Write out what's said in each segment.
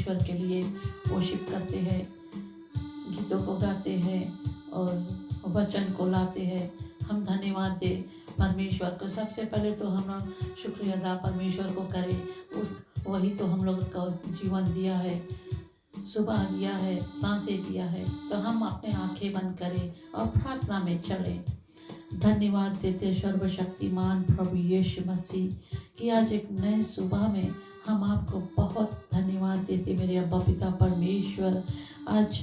परमेश्वर के लिए वर्शिप करते हैं, गीतों को गाते हैं और वचन को लाते हैं। हम धन्यवाद दे परमेश्वर को। सबसे पहले तो हम लोग शुक्रिया अदा परमेश्वर को करें। वही तो हम लोग को जीवन दिया है, सुबह दिया है, सांसें दिया है। तो हम अपने आंखें बंद करें और प्रार्थना में चलें। धन्यवाद देते सर्वशक्तिमान प्रभु यीशु मसीह कि आज एक नए सुबह में हम आपको बहुत धन्यवाद देते मेरे अब्बा पिता परमेश्वर। आज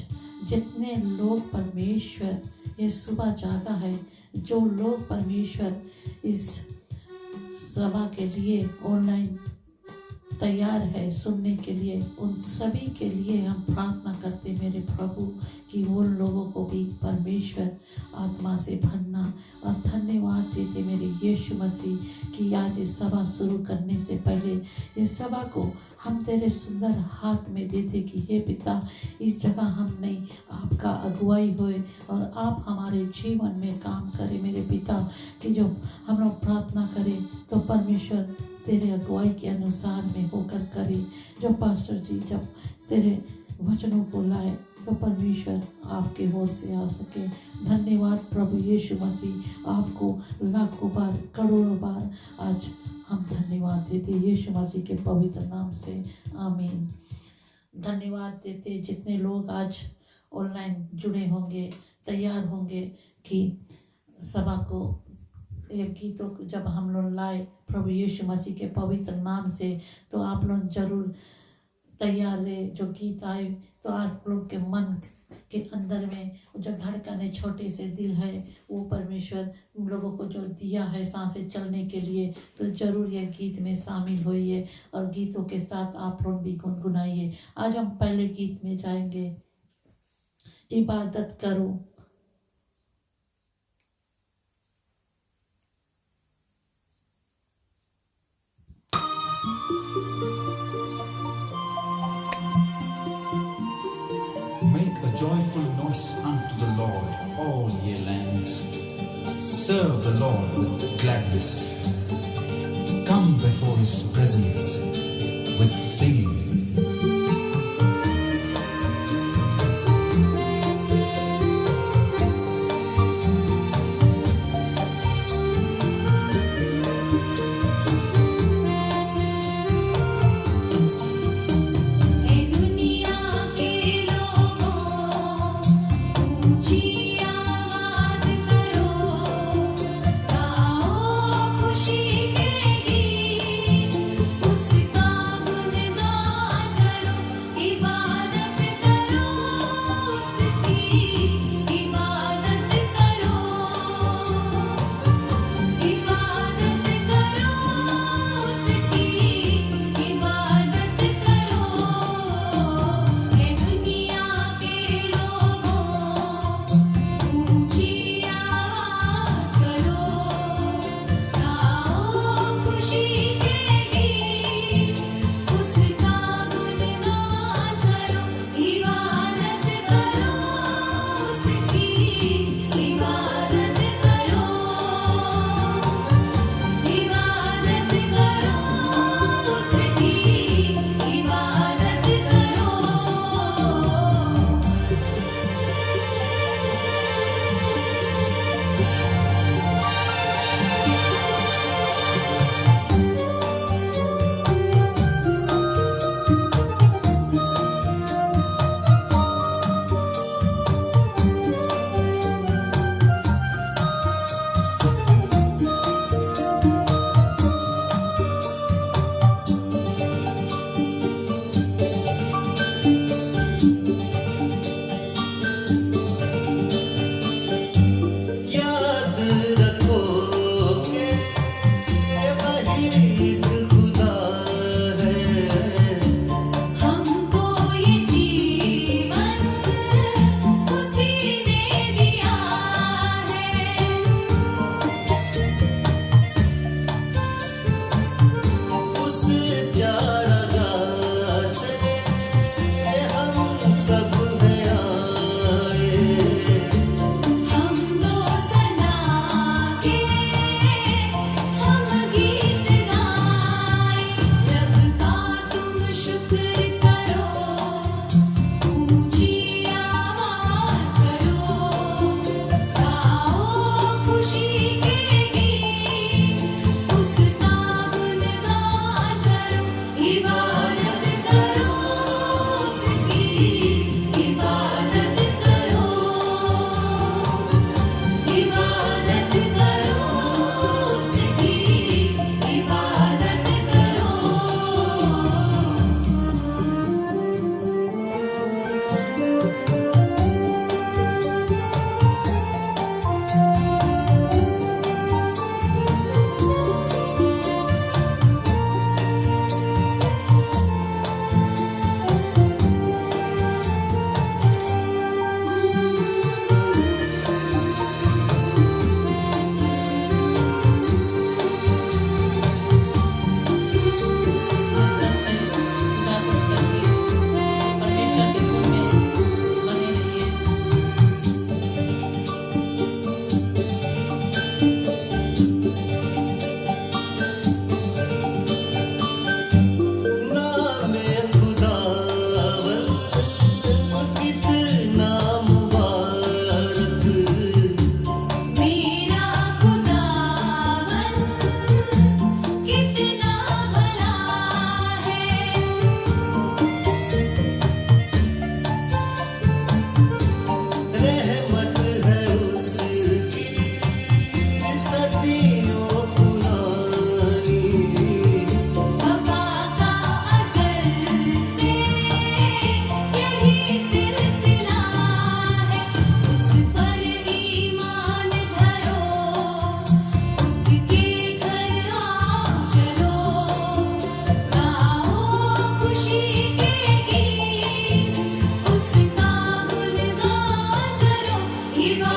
जितने लोग परमेश्वर ये सुबह जागा है, जो लोग परमेश्वर इस सभा के लिए ऑनलाइन तैयार है सुनने के लिए, उन सभी के लिए हम प्रार्थना करते मेरे प्रभु कि वो लोगों को भी परमेश्वर आत्मा से भरना। और धन्यवाद देते मेरे यीशु मसीह कि आज इस सभा शुरू करने से पहले इस सभा को हम तेरे सुंदर हाथ में देते कि हे पिता, इस जगह हम नहीं, आपका अगुवाई होए और आप हमारे जीवन में काम करें मेरे पिता। कि जो हम लोग प्रार्थना करें तो परमेश्वर तेरे अगुवाई के अनुसार में होकर करे। जो पास्टर जी जब तेरे वचनों को लाए तो परमेश्वर आपके होश से आ सके। धन्यवाद प्रभु यीशु मसीह, आपको लाखों बार करोड़ों बार आज हम धन्यवाद देते यीशु मसीह के पवित्र नाम से, आमीन। धन्यवाद देते जितने लोग आज ऑनलाइन जुड़े होंगे, तैयार होंगे कि सभा को ये गीतों को जब हम लोग लाए प्रभु यीशु मसीह के पवित्र नाम से, तो आप लोग जरूर तैयार रहे। जो गीत आए तो आप लोग के मन के अंदर में जो धड़कने छोटे से दिल है वो परमेश्वर उन लोगों को जो दिया है सांसें चलने के लिए, तो जरूर ये गीत में शामिल होइए और गीतों के साथ आप लोग भी गुनगुनाइए। आज हम पहले गीत में जाएंगे, इबादत करो। Make a joyful noise unto the Lord, all ye lands. Serve the Lord with gladness. Come before his presence with singing. खुशी के गीत उसका गुनगान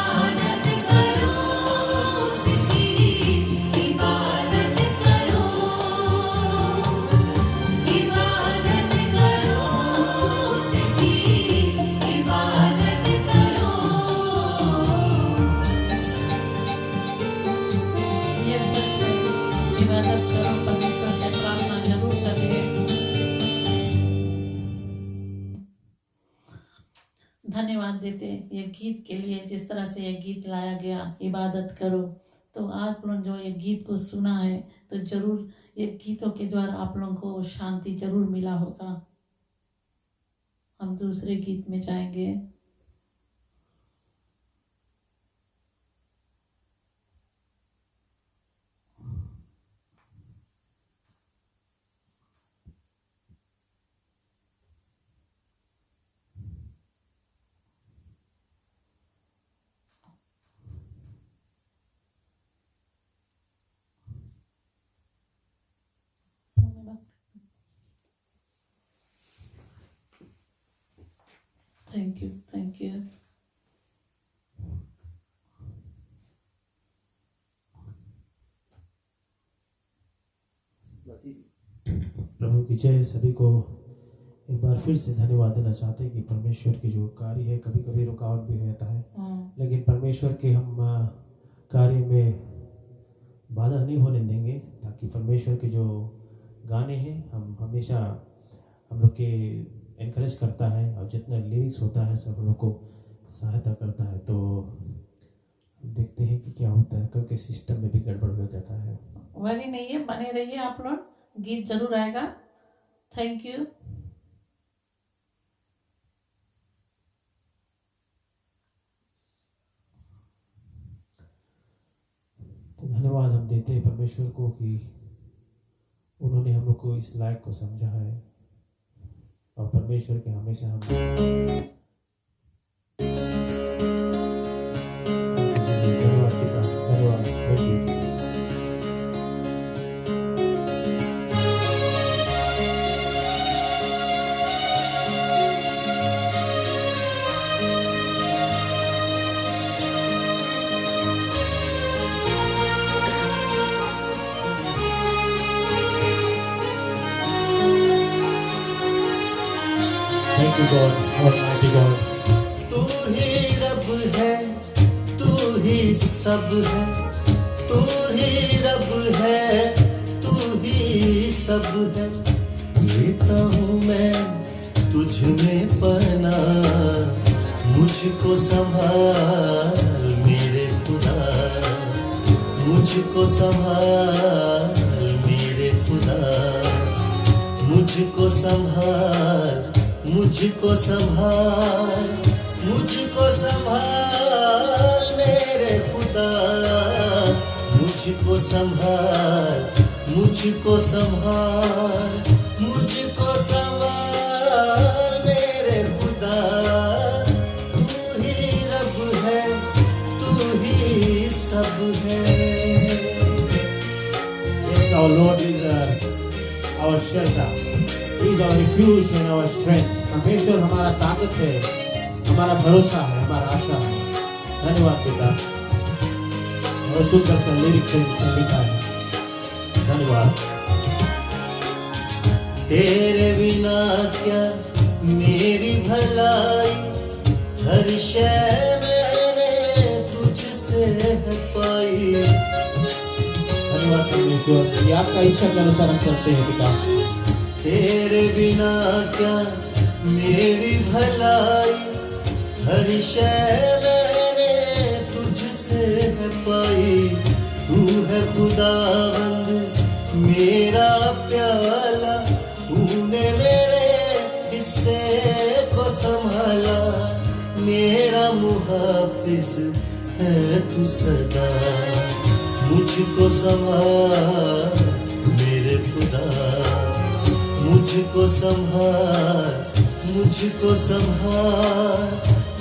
इबादत करो उसकी, इबादत करो, इबादत करो उसकी, इबादत करो। ये सच है, इबादत करो, परमेश्वर से प्रार्थना जरूर करिए। धन्यवाद देते ये गीत के लिए, जिस तरह से ये गीत लाया गया, इबादत करो। तो आप लोग जो ये गीत को सुना है, तो जरूर ये गीतों के द्वारा आप लोगों को शांति जरूर मिला होगा। हम दूसरे गीत में जाएंगे। Thank you, thank you. प्रभु की जय। सभी को एक बार फिर से धन्यवाद देना चाहते हैं कि परमेश्वर की जो कार्य है, कभी कभी रुकावट भी रहता है, लेकिन परमेश्वर के हम कार्य में बाधा नहीं होने देंगे, ताकि परमेश्वर के जो गाने हैं हम हमेशा हम लोग के एनकरेज करता है, और जितना लिरिक्स होता है सब हम लोग को सहायता करता है। तो देखते हैं कि क्या होता है, क्योंकि सिस्टम में भी गड़बड़ हो जाता है। वही नहीं है, बने रहिए आप लोग, गीत जरूर आएगा। Thank you. तो धन्यवाद हम देते हैं परमेश्वर को कि उन्होंने हम लोग को इस लायक को समझा है, और परमेश्वर के हमेशा हम धन्यवाद पिता, धन्यवाद। Thank you. Thank you God, Almighty God. तू ही रब है, तू ही सब है, तू ही रब है, तू ही सब है। लेता हूँ मैं तुझ में पना, मुझको संभाल मेरे खुदा, मुझको संभाल मेरे खुदा, मुझको संभाल, मुझको संभाल, मुझको संभाल मेरे खुदा, मुझको संभाल, मुझको संभाल, मुझको संभाल मेरे खुदा। तू ही रब है, तू ही सब है। Yes, our Lord is our shelter. He is our refuge and our strength. परमेश्वर हमारा ताकत है, हमारा भरोसा है, हमारा आशा है। धन्यवाद पिता। और सुंदर सा लिरिक्स में लिखा है। धन्यवाद। तेरे बिना क्या मेरी भलाई, हर शय मैंने तुझसे है पाई। धन्यवाद परमेश्वर, ये आपका इच्छा के अनुसार हम चलते हैं पिता। तेरे बिना क्या मेरी भलाई, हर शय मैंने तुझसे है पाई। तू है खुदावंद मेरा प्याला, तूने मेरे हिस्से को संभाला। मेरा मुहाफिज है तू सदा, मुझको संभाल मेरे खुदा, मुझको संभाल, मुझको संभाल,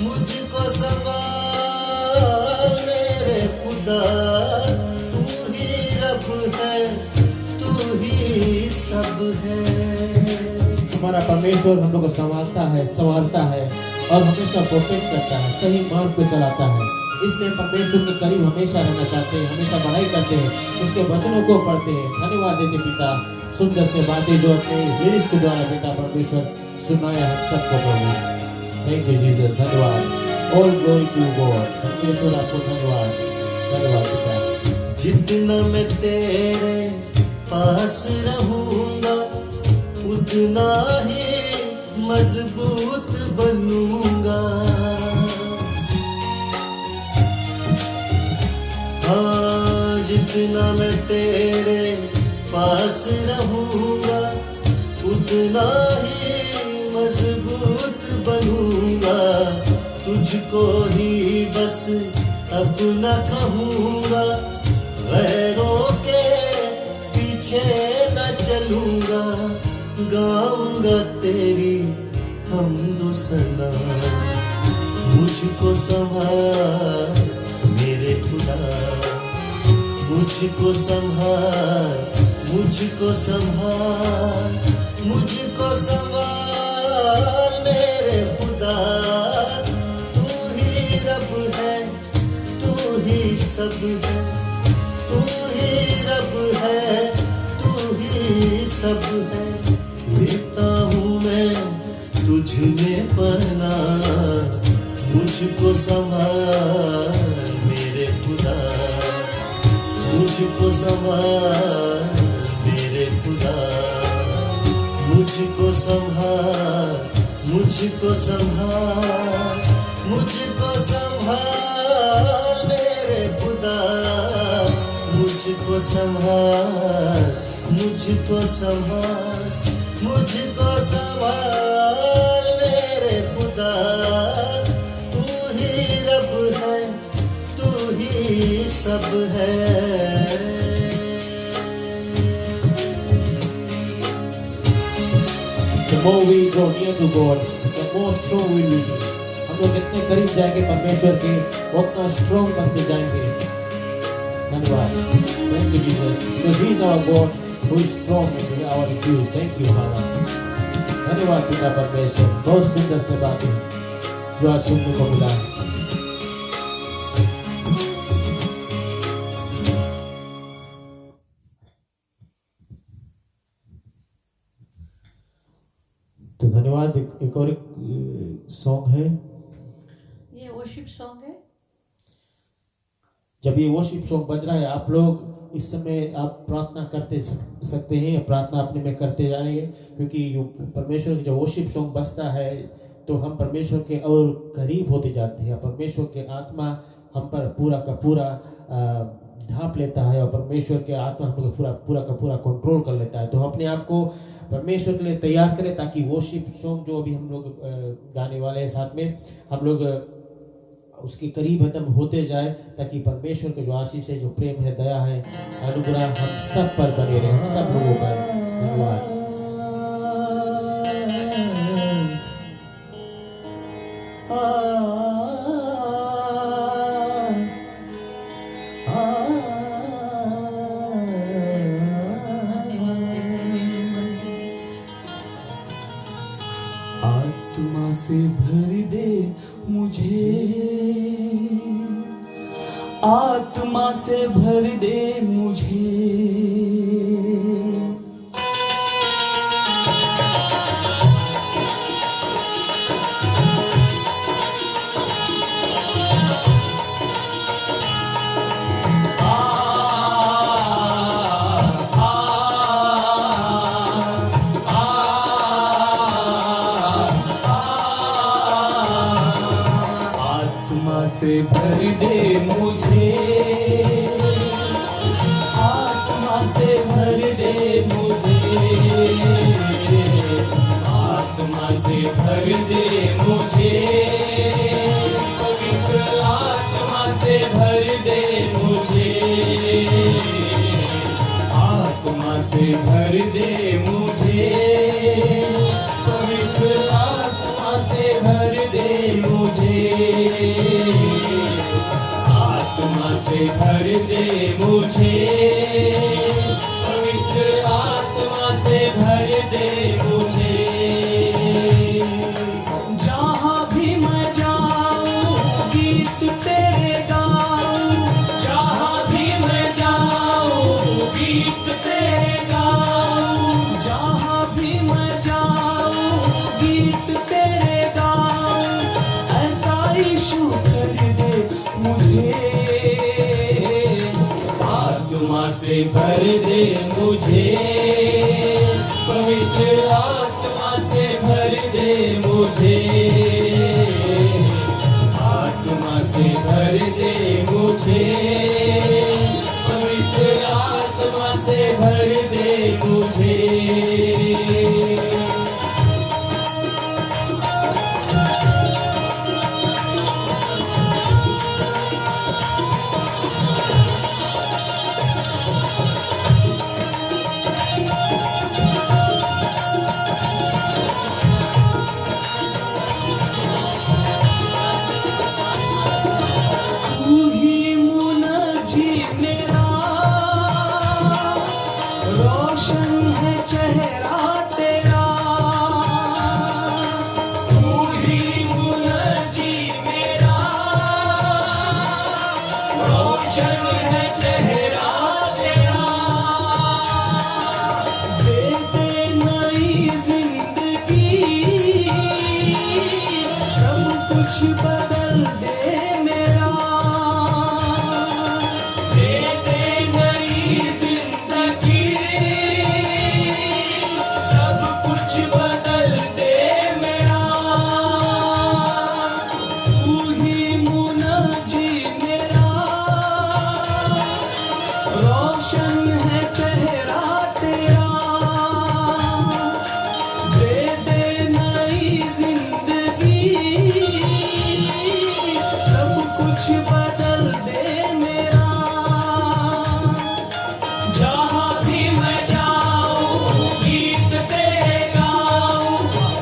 मुझको संभाल मेरे खुदा। तू ही रब है, तू ही सब है। हमारा परमेश्वर हम लोग को संभालता है, संवारता है, और हमेशा प्रोटेक्ट करता है, सही मार्ग पे चलाता है। इसलिए परमेश्वर के करीब हमेशा रहना चाहते हैं, हमेशा बढ़ाई करते हैं, उसके वचनों को पढ़ते हैं। धन्यवाद देते पिता, सुंदर से बातें जो अपने लिरिक्स के द्वारा पिता परमेश्वर सुनाया हम सबको प्रभु। थैंक यू जीसस, धन्यवाद। All glory to God. परमेश्वर आपको धन्यवाद, धन्यवाद पिता। जितना मैं तेरे पास रहूंगा उतना ही मजबूत बनूंगा। हाँ, जितना मैं तेरे पास रहूंगा उतना ही मजबूत बनूंगा। तुझको ही बस अपना कहूंगा, गैरों के पीछे न चलूंगा। गाऊंगा तेरी हमदो सना। मुझको संभाल मेरे खुदा, मुझको संभाल, मुझको संभाल, मुझको संभाल मेरे खुदा। तू ही रब है, तू ही सब है, तू ही रब है, तू ही सब है। लेता हूँ मैं तुझ में पना, मुझको संभाल मेरे खुदा, मुझको संभाल मेरे खुदा, मुझको संभाल, मुझको संभाल, मुझको संभाल मेरे खुदा। मुझको संभाल, मुझको संभाल, मुझको संभाल मेरे खुदा। तू ही रब है, तू ही सब है। The more we draw near to God, the more strong we will be. हम लोग जितने करीब जाएंगे परमेश्वर के, उतना स्ट्रॉन्ग बनते जाएंगे। धन्यवाद। Thank you Jesus, because He is our God who is strong in our refuge. Thank you Father. धन्यवाद पिता परमेश्वर, बहुत सुंदर से बातें जो आज सुनने को मिला। तो धन्यवाद। एक और सॉन्ग है, ये वर्शिप सॉन्ग है। जब ये वर्शिप सॉन्ग बज रहा है, आप लोग इस समय आप प्रार्थना करते सकते हैं, प्रार्थना अपने में करते जाएंगे, क्योंकि परमेश्वर की जब वर्शिप सॉन्ग बजता है तो हम परमेश्वर के और करीब होते जाते हैं। परमेश्वर के आत्मा हम पर पूरा का पूरा ढांप लेता है, और परमेश्वर के आत्मा हम लोग पूरा का पूरा कंट्रोल कर लेता है। तो हम अपने आप को परमेश्वर के लिए तैयार करें, ताकि वर्शिप सॉन्ग जो अभी हम लोग गाने वाले हैं साथ में, हम लोग उसके करीब एकदम होते जाए, ताकि परमेश्वर के जो आशीष है, जो प्रेम है, दया है, अनुग्रह हम सब पर बने रहे, हम सब लोगों पर। धन्यवाद। आत्मा से भर दे मुझे, आत्मा से भर दे मुझे। से भर दे मुझे, आत्मा से भर दे मुझे, आत्मा से भर दे मुझे, पवित्र आत्मा से भर दे मुझे, आत्मा से भर दे मुझे, पवित्र आत्मा से भर दे मुझे, आत्मा से भर दे मुझे, पवित्र आत्मा से भर दे मुझे। जहाँ भी मैं जाऊँ गीत तेरे गा आत्मा से भर दे मुझे, पवित्र आत्मा से भर दे मुझे, आत्मा से भर दे मुझे, पवित्र आत्मा से भर दे मुझे। बदल दे मेरा, दे दे नई जिंदगी, सब कुछ बदल दे मेरा, तू ही मुनजी मेरा, रोशन है चेहरा तेरा, दे दे नई जिंदगी, कुछ बदल दे मेरा। जहाँ भी मैं जाऊँ गीत तेरे गाऊँ,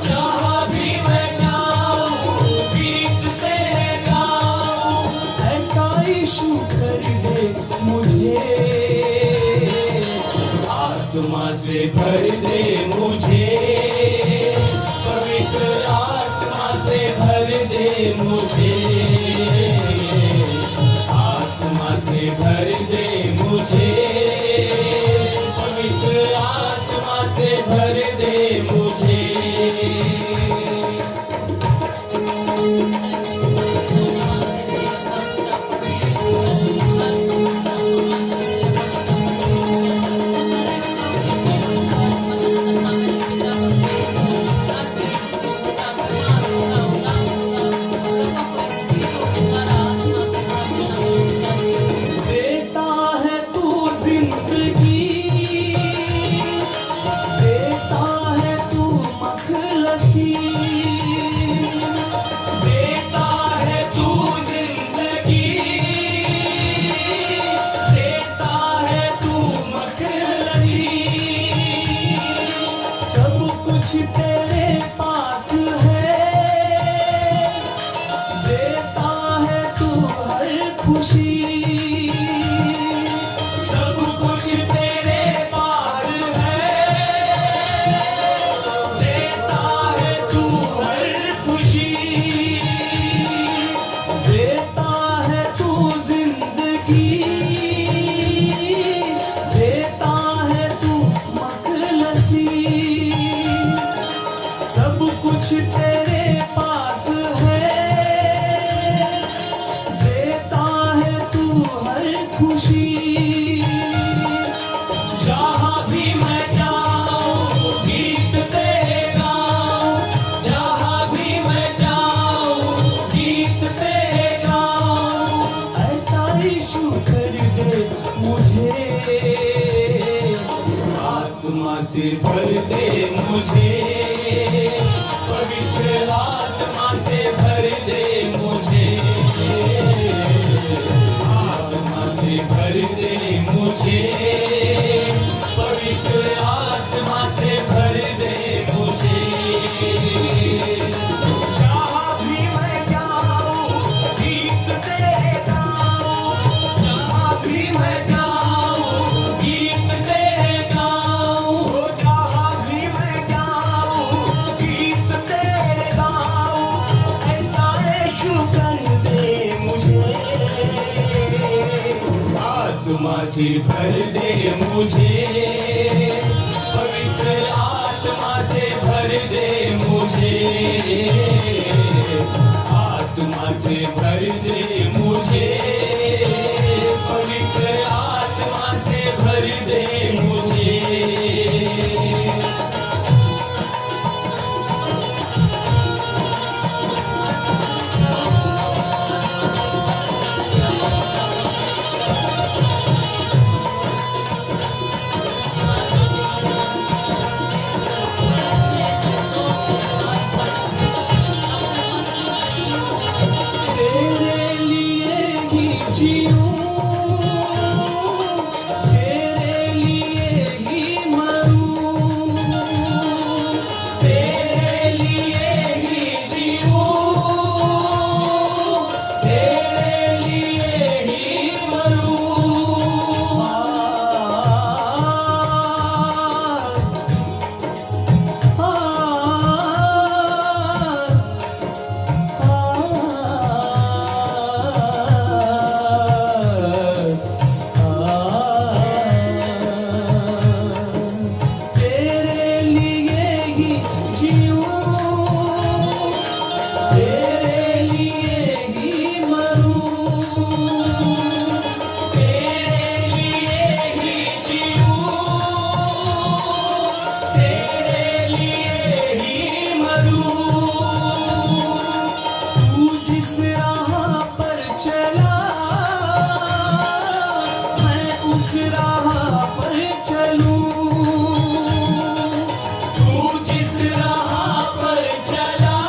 जहाँ भी मैं जाऊँ गीत तेरे गाऊँ, ऐसा यीशु कर दे मुझे, आत्मा से भर दे मुझे, पवित्र आत्मा से भर दे मुझे, आत्मा से भर दे मुझे, पवित्र आत्मा से भर दे मुझे। देता है तू जिंदगी, देता है तू मखलसी, देता है तू जिंदगी, देता है तू मखलसी, सब कुछ तेरे पास है, देता है तू हर खुशी, सब कुछ तेरे पास है, देता है तू हर खुशी, देता है तू जिंदगी, देता है तू मखलसी, सब कुछ तेरे पास है, देता है तू हर खुशी। जहाँ भी मैं जाऊँ गीत तेरे गाऊँ, जहाँ भी मैं जाऊँ गीत तेरे गाऊँ, ऐसा यीशु कर दे मुझे, आत्मा से भर दे मुझे, पवित्र आत्मा से भर दे मुझे, आत्मा से भर दे मुझे, पवित्र आत्मा से भर दे मुझे। जहाँ भी मैं जाऊँ गीत तेरे गाऊँ, जहाँ भी मैं जाऊँ गीत तेरे गाऊँ, जहाँ भी मैं जाऊँ गीत तेरे गाऊँ, ऐसा यीशु कर दे मुझे, आत्मा से भर दे मुझे, पवित्र आत्मा से भर दे मुझे, आत्मा से भर दे मुझे, पवित्र आत्मा से जीऊं, तेरे लिए ही मरूं, तेरे लिए ही जीऊं, तेरे लिए ही मरूं। तेरे लिए ही जीऊं, तेरे लिए ही मरूं, तेरे लिए ही जीऊं, तेरे लिए ही मरूं। तू जिस राह पर चला, मैं उस राह पर चलूं, तू जिस राह पर चला,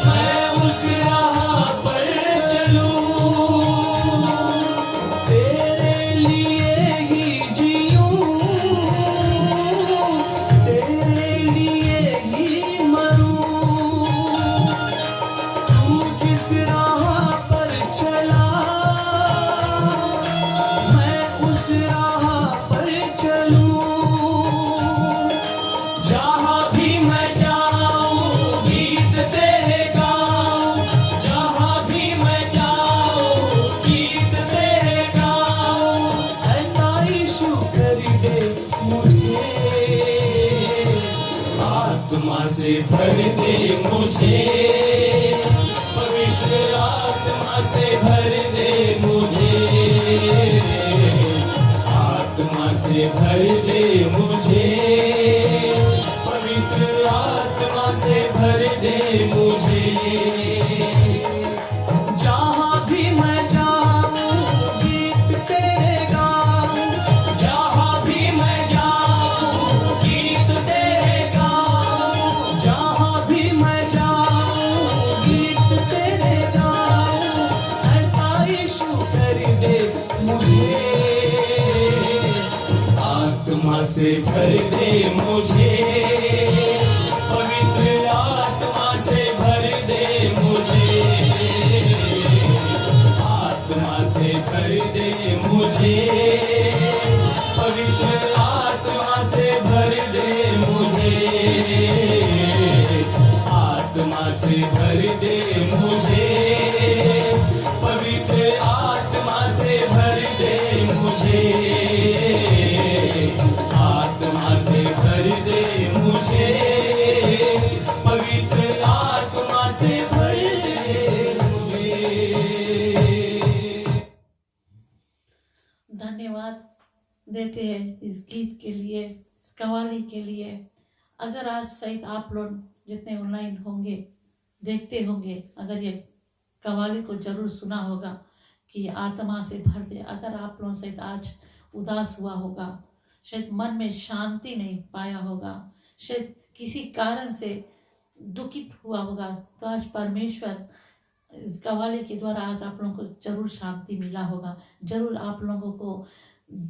मैं उस राह पर चलूं, तेरे लिए ही जीऊं, तेरे लिए ही मरूं। तू जिस राह पर चला, मैं उस राह पर चलूं, जहाँ भी मैं जाऊं गीत तेरे गाऊं, जहाँ भी मैं जाऊं गीत तेरे गाऊं। ऐसा यीशु कर दे मुझे, आत्मा से भर दे मुझे, पवित्र आत्मा से भर दे मुझे, आत्मा से भर दे मुझे, पवित्र आत्मा से भर दे मुझे। जहाँ भी मैं जाऊं गीत तेरे गाऊं, जहाँ भी मैं जाऊं गीत तेरे गाऊं, जहाँ भी मैं जाऊं गीत तेरे गाऊं। ऐसा यीशु कर दे मुझे, आत्मा से भर दे मुझे, पवित्र आत्मा से भर दे मुझे, आत्मा से भर दे मुझे, पवित्र आत्मा से भर दे मुझे, आत्मा से भर दे मुझे, पवित्र आत्मा से भर दे मुझे, आत्मा से भर दे मुझे, पवित्र आत्मा से भर दे मुझे। धन्यवाद देते हैं इस गीत के लिए, इस कव्वाली के लिए। अगर आज सहित आप लोग जितने ऑनलाइन होंगे, देखते होंगे, अगर ये कव्वाली को जरूर सुना होगा कि आत्मा से भर दे। अगर आप लोगों सहित आज उदास हुआ होगा, शायद मन में शांति नहीं पाया होगा, शायद किसी कारण से दुखित हुआ होगा, तो आज परमेश्वर इस कव्वाली के द्वारा आज आप लोगों को जरूर शांति मिला होगा। जरूर आप लोगों को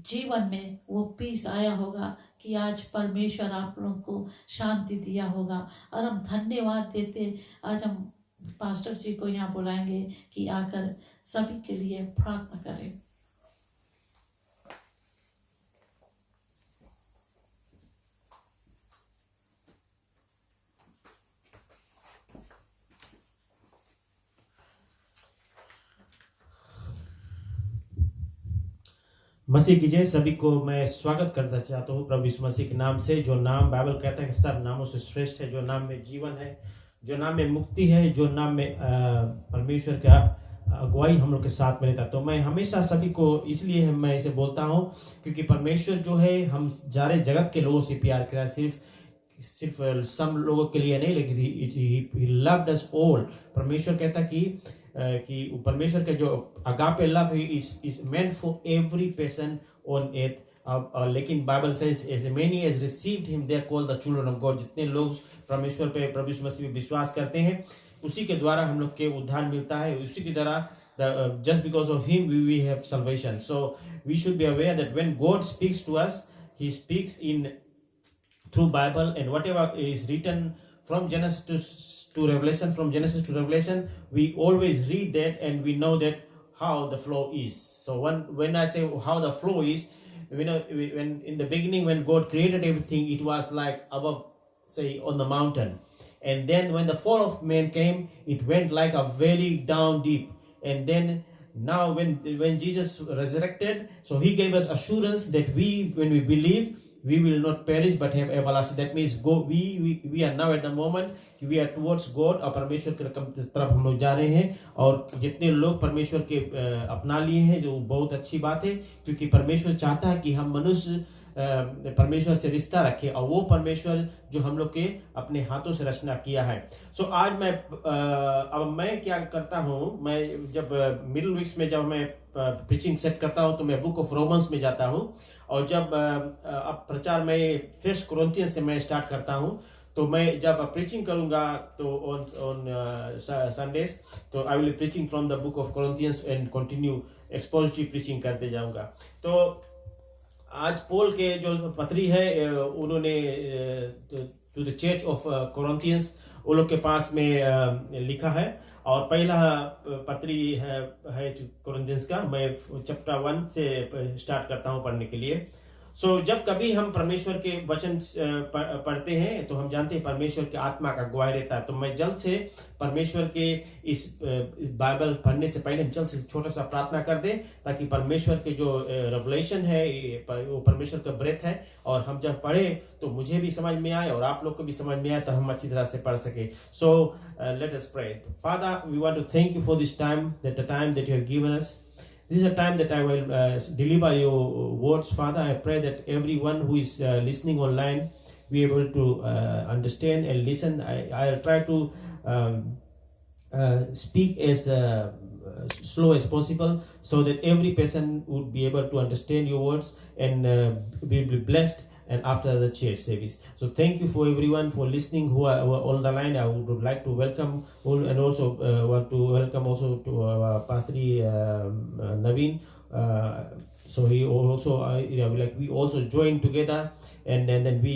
जीवन में वो पीस आया होगा कि आज परमेश्वर आप लोगों को शांति दिया होगा। और हम धन्यवाद देते, आज हम पास्टर जी को यहाँ बुलाएंगे कि आकर सभी के लिए प्रार्थना करें। मसीह की जय। सभी को मैं स्वागत करना चाहता हूँ प्रभु यीशु मसीह के नाम से, जो नाम बाइबल कहता है कि सब नामों से श्रेष्ठ है, जो नाम में जीवन है, जो नाम में मुक्ति है, जो नाम में परमेश्वर का अगुवाई हम लोग के साथ में रहता। तो मैं हमेशा सभी को इसलिए मैं इसे बोलता हूँ क्योंकि परमेश्वर जो है हम सारे जगत के लोगों से प्यार करा, सिर्फ सब लोगों के लिए नहीं, लेकिन he loved us all। परमेश्वर कहता कि परमेश्वर का जो agape love is meant for every person on earth। लेकिन Bible says as many as received him they are called the children of God। जितने लोग परमेश्वर पे प्रभु यीशु मसीह पे विश्वास करते हैं, उसी के द्वारा हम लोग के उद्धार मिलता है, उसी के द्वारा just because of him we have salvation. So we should be aware that when God speaks to us, he speaks in through Bible, and whatever is written from Genesis to Revelation, from Genesis to Revelation, we always read that and we know that how the flow is. So when I say how the flow is, when in the beginning when God created everything, it was like above, say, on the mountain, and then when the fall of man came, it went like a valley down deep, and then now when Jesus resurrected, so he gave us assurance that when we believe, we will not perish but have everlasting. That means we are now at the moment we are towards God, और परमेश्वर की तरफ हम लोग जा रहे हैं, और जितने लोग परमेश्वर के अपना लिए हैं, जो बहुत अच्छी बात है, क्योंकि परमेश्वर चाहता है कि हम मनुष्य परमेश्वर से रिश्ता रखे, और वो परमेश्वर जो हम लोग के अपने हाथों से रचना किया है. सो आज अब मैं क्या करता हूँ, मैं जब मिडिल वीक्स में जब मैं प्रीचिंग सेट करता हूँ तो मैं बुक ऑफ रोमन्स में जाता हूँ, और जब अब प्रचार मैं फर्स्ट कोरिन्थियंस से मैं स्टार्ट करता हूँ, तो मैं जब प्रीचिंग करूंगा तो ऑन संडेज, तो I will be preaching from the book of Corinthians and continue expository preaching करते जाऊंगा. तो आज पॉल के जो पत्री है, उन्होंने टू द चर्च ऑफ कोरिन्थियंस वो लोग के पास में लिखा है, और पहला पत्री है कोरिन्थियंस का. मैं चैप्टर 1 से स्टार्ट करता हूं पढ़ने के लिए. सो जब कभी हम परमेश्वर के वचन पढ़ते हैं तो हम जानते हैं परमेश्वर के आत्मा का गवाही रहता है. तो मैं जल्द से परमेश्वर के इस बाइबल पढ़ने से पहले हम जल्द से छोटा सा प्रार्थना कर दें, ताकि परमेश्वर के जो रेवलेशन है वो परमेश्वर का ब्रेथ है, और हम जब पढ़े तो मुझे भी समझ में आए और आप लोग को भी समझ में आए, तो हम अच्छी तरह से पढ़ सके. So let us pray. Father, we want to thank you for this time, that the time that you have given us. This is a time that I will deliver your words, Father. I pray that everyone who is listening online be able to understand and listen. I'll try to speak as slow as possible, so that every person would be able to understand your words and be blessed and after the church service. So thank you for everyone for listening who are on the line. I would like to welcome all, and also want to welcome also to our Patri Naveen. So he also we also join together, and then we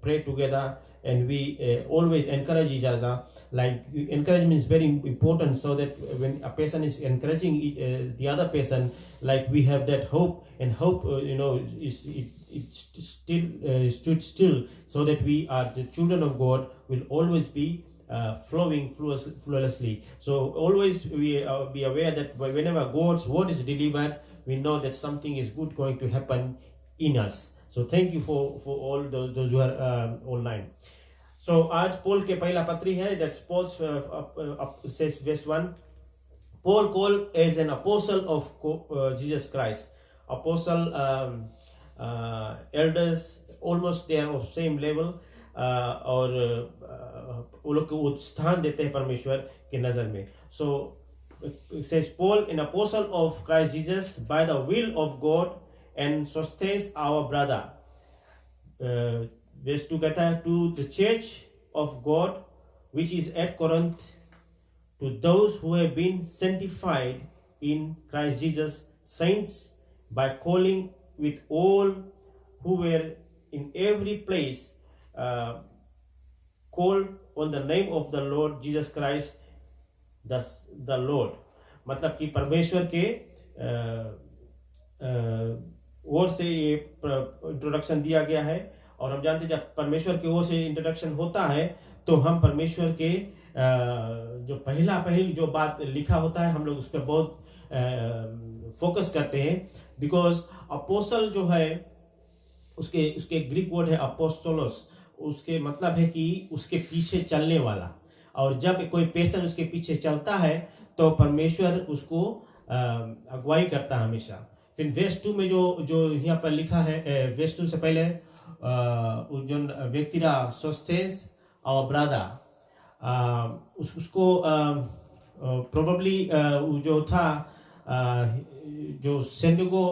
pray together, and we always encourage each other. Like encouragement is very important, so that when a person is encouraging the other person, like we have that hope, and hope it stood still, so that we are the children of God will always be flowing flawlessly. So always we be aware that whenever God's word is delivered, we know that something is good going to happen in us. So thank you for all those who are online. So आज Paul के पहला पत्री है, that's Paul says verse 1. Paul called as an apostle of Jesus Christ. Apostle, elders, almost they are of same level, और वो लोग को स्थान देते हैं परमेश्वर के नजर में. So it says Paul, an apostle of Christ Jesus by the will of God, and Sosthenes our brother. Verse 2 कहता है, to the church of God which is at Corinth, to those who have been sanctified in Christ Jesus, saints, by calling with all who were in every place called on the name of the Lord Jesus Christ, the Lord. मतलब कि परमेश्वर के ओर से ये introduction दिया गया है, और हम जानते हैं जब परमेश्वर की ओर से इंट्रोडक्शन होता है तो हम परमेश्वर के जो पहली जो बात लिखा होता है हम लोग उस पर बहुत फोकस करते हैं. बिकॉज अपोस्टल जो है उसके ग्रीक वर्ड है अपोस्टोलोस, उसके मतलब है कि उसके पीछे चलने वाला, और जब कोई पर्सन उसके पीछे चलता है तो परमेश्वर उसको अगुवाई करता है हमेशा. फिर वेस्ट 2 में जो यहाँ पर लिखा है, वेस्ट 2 से पहले जो व्यक्ति रहा सोस्थेस और ब्रदर, उसको प्रोबेबली जो था जो सेंडुगो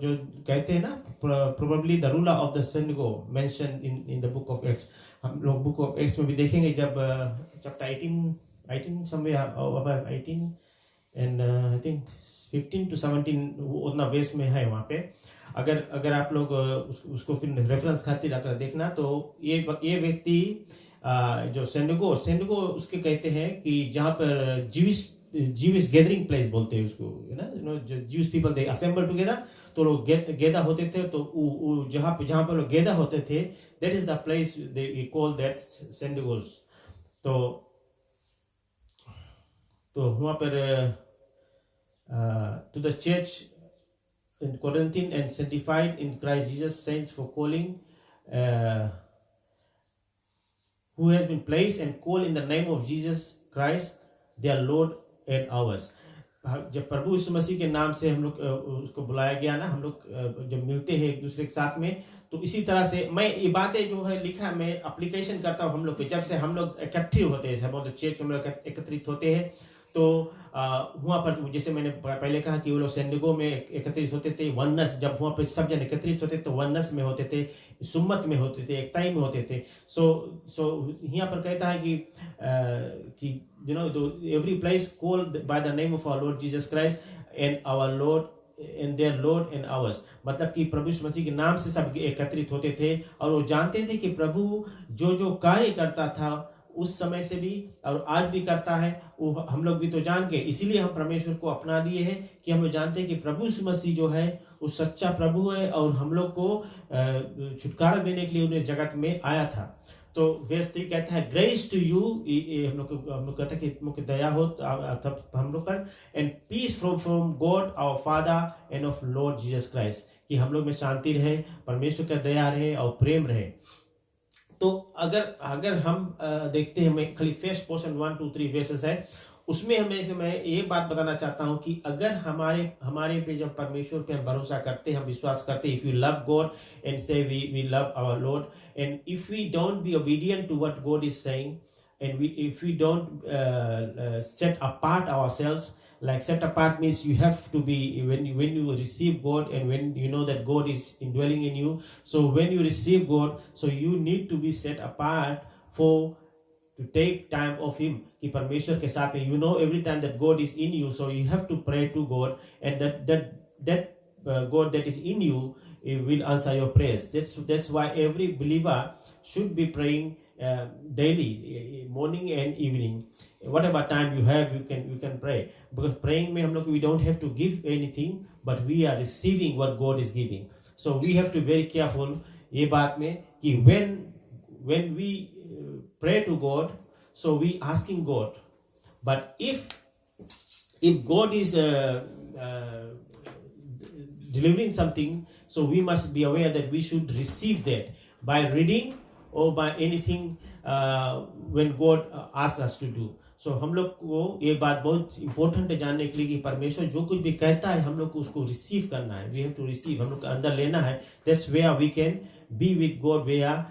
जो कहते हैं ना, probably the ruler of the synagogue mention in the book of Acts. हम लोग बुक ऑफ एक्ट्स में भी देखेंगे जब chapter 18 somewhere about 18 and I think 15 to 17 उतना वेस्ट में है वहाँ पे। अगर आप लोग उसको फिर रेफरेंस खातिर अगर देखना तो ये व्यक्ति जो सेंडगो उसके कहते हैं कि जहाँ पर जीविश गैदरिंग प्लेस बोलते हैं उसको, यू नो जो juice people they assemble together, तो लोग गेदा होते थे, तो जहाँ पर लोग गेदा होते थे, that is the place they call that synagogues. तो वहाँ पर to the church in Corinthian and sanctified in Christ Jesus saints for calling who has been placed and called in the name of Jesus Christ their Lord and ours। जब प्रभु यीशु मसीह के नाम से हम लोग उसको बुलाया गया ना, हम लोग जब मिलते हैं एक दूसरे के साथ में, तो इसी तरह से मैं ये बातें जो है लिखा मैं एप्लीकेशन करता हूँ हम लोग पे। जब से हम लोग इकट्ठे होते हैं, सब चर्च हम लोग एकत्रित होते हैं, तो वहाँ पर जैसे मैंने पहले कहा कि वो लोग सेंडगो में एकत्रित होते थे, वननेस, जब वहाँ पर सब जन एकत्रित होते तो वननेस में होते थे, सुम्मत में होते थे, एकताई में होते थे। सो यहाँ पर कहता है कि you know every place called by the name of our Lord Jesus Christ and our Lord and their Lord and ours, मतलब कि प्रभु यीशु मसीह के नाम से सब एकत्रित होते थे और वो जानते थे कि प्रभु जो कार्य करता था उस समय से भी और आज भी करता है, वो हम लोग भी तो जान के, इसीलिए हम परमेश्वर को अपना लिए हैं कि हम लोग जानते हैं कि प्रभु यीशु मसीह जो है वो सच्चा प्रभु है और हम लोग को छुटकारा देने के लिए उन्हें जगत में आया था। तो वर्स 3 कहता है ग्रेस टू यू, हम लोग कहता है कि मुझे दया हो हम लोग पर, and peace from God our father and of Lord Jesus Christ, कि हम लोग में शांति रहे, परमेश्वर का दया रहे और प्रेम रहे। तो अगर हम देखते हैं, मैं खाली फर्स्ट पोर्शन 1 2 3 वर्सेस है, उसमें मैं ये बात बताना चाहता हूँ कि अगर हमारे पे जब परमेश्वर पे हम भरोसा करते हैं, हम विश्वास करते हैं, if you love God and say we love our Lord, and if we don't be obedient to what God is saying, and if we don't set apart ourselves, like set apart means you have to be, when you receive God and when you know that God is indwelling in you, so when you receive God, so you need to be set apart to take time of him, कि परमेश्वर के साथ में, you know every time that God is in you, so you have to pray to God, and that God that is in you, will answer your prayers. That's why every believer should be praying daily, morning and evening, whatever time you have, you can pray, because praying में हम लोग, we don't have to give anything, but we are receiving what God is giving. So we have to be very careful ये बात में कि when we pray to God, so we asking God, but if God is delivering something, so we must be aware that we should receive that by reading or by anything when God asks us to do. So हम लोग को ये बात बहुत important है जानने के लिए कि परमेश्वर जो कुछ भी कहता है हम लोग को उसको रिसीव करना है, we have to receive, हम लोग को अंदर लेना है। That's where we can be with God, where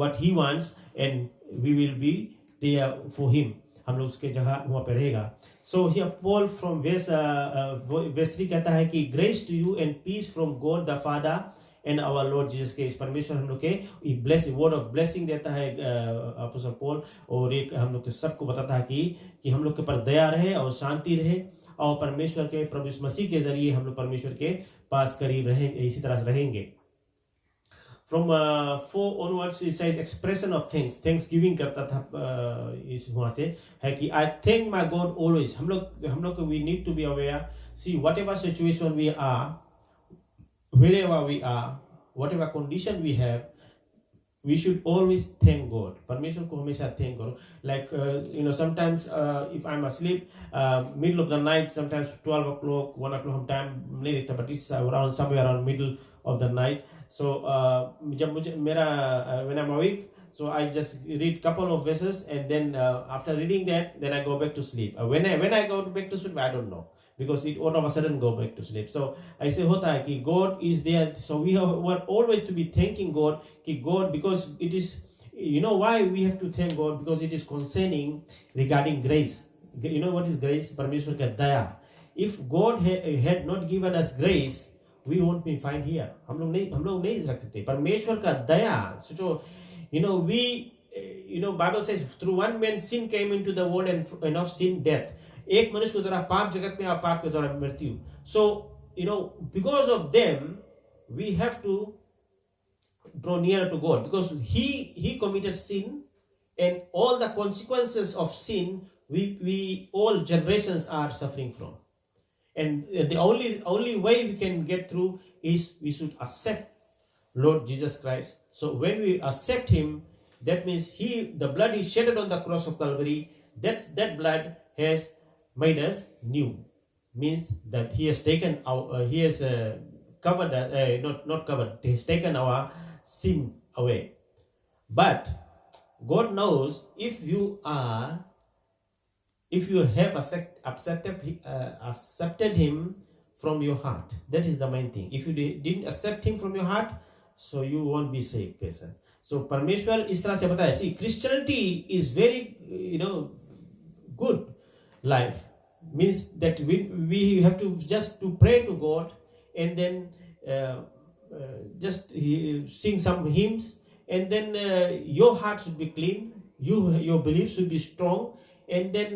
what he wants, and we will be there for him, हम लोग उसके जगह वहाँ पे रहेगा। So here Paul from verse 3 कहता है कि grace to you and peace from God the Father and our Lord Jesus Christ, परमेश्वर हम लोग के bless word of blessing देता है अपोस्टल पॉल, और एक हम लोग के सबको बताता है कि हम लोग के पर दया रहे और शांति रहे, और परमेश्वर के प्रभु यीशु मसीह के जरिए हम लोग परमेश्वर के पास करीब रहेंगे, इसी तरह से रहेंगे। From 4 onwards it says expression of thanksgiving करता था इस वहाँ से है कि I thank my God always। हम लोग को we need to be aware, see whatever situation we are, wherever we are, whatever condition we have, we should always thank God। परमेश्वर को हमेशा thank करो। Like sometimes if I'm asleep middle of the night, sometimes 12 o'clock 1 o'clock, हम time नहीं देखता, but it's around somewhere around middle of the night। So जब मुझे when I'm awake, so I just read couple of verses, and then after reading that, then I go back to sleep। When I go back to sleep, I don't know, because it all of a sudden go back to sleep। So ऐसे होता है कि God is there, so we have always to be thanking God कि God, because it is, you know why we have to thank God, because it is concerning regarding grace। You know what is grace? परमेश्वर का दया। If God had not given us grace, we won't be find here। हम लोग नहीं रख सकते परमेश्वर का दया। सोचो, Bible says through one man sin came into the world, and of sin death, एक मनुष्य के द्वारा पाप जगत में और पाप के द्वारा मृत्यु. So because of them we have to draw nearer to God, because he committed sin, and all the consequences of sin we all generations are suffering from. And the only way we can get through is we should accept Lord Jesus Christ. So when we accept him, that means the blood he shedded on the cross of Calvary, that blood has made us new. Means that he has taken our he has covered not covered, he has taken our sin away. But God knows if you have accepted him from your heart. That is the main thing. If you didn't accept him from your heart, so you won't be saved person. So परमेश्वर इस तरह से बताया. See, Christianity is very good life. Means that we have to just to pray to God, and then just sing some hymns, and then your heart should be clean, your belief should be strong, and then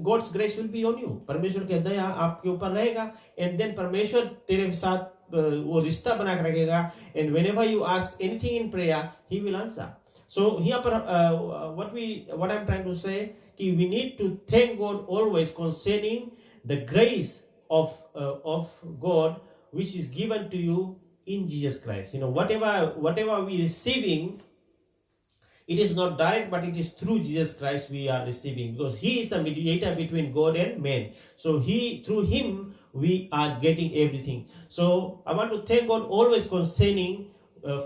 God's grace will be on you. परमेश्वर की दया आपके ऊपर रहेगा, and then परमेश्वर तेरे साथ वो रिश्ता बना के रखेगा, and whenever you ask anything in prayer, he will answer. So here what I'm trying to say, we need to thank God always concerning the grace of God which is given to you in Jesus Christ. Whatever we receiving, it is not direct, but it is through Jesus Christ we are receiving, because he is the mediator between God and man. So through him we are getting everything. So I want to thank God always concerning